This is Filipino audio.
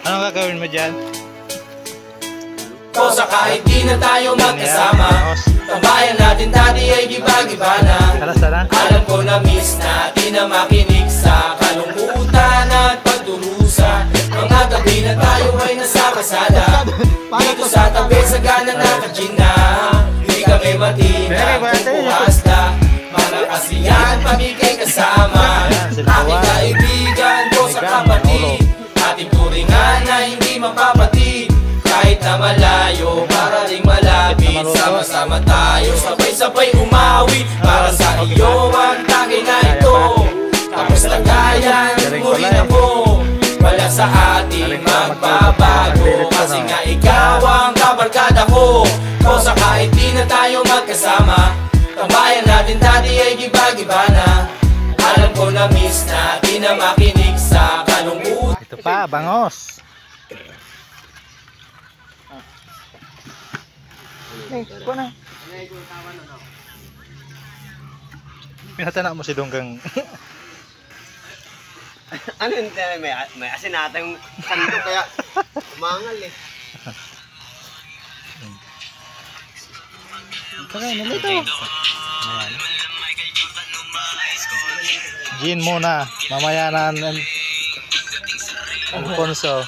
Anong gagawin mo dyan? O sa kahit di na tayo magkasama, tambayan natin dati ay giba-giba na. Alam ko na miss natin na makinig sa kalungkutan at pagdurusa. Mga gabi na tayo ay nasa kasada, dito sa tabi sa gana na kagina. Di kami matina, bukas na mga kasiyahan pamigay kasama. Aking kaibigan ko sa kapatid, ating turingan na hindi mapapatid. Kahit na malayo, para ring malapit, sama-sama tayo, sabay-sabay umawi. Para sa iyo ang tagay na ito, tapos lagayan, umuwi na po. Wala sa ating magbabago, kasi nga ikaw ang kabarkada ko. O sa kahit di na tayo magkasama, tambayan natin dati ay giba-giba na. Alam ko na miss natin na makinig sa kalungkutan. Ito pa, bangos. Iko na. Pinatana mo si Donggang. Ano yun? May asin natang sando kaya umangal eh. Okay, nalito. Gin muna. Mamaya na ang Alfonso.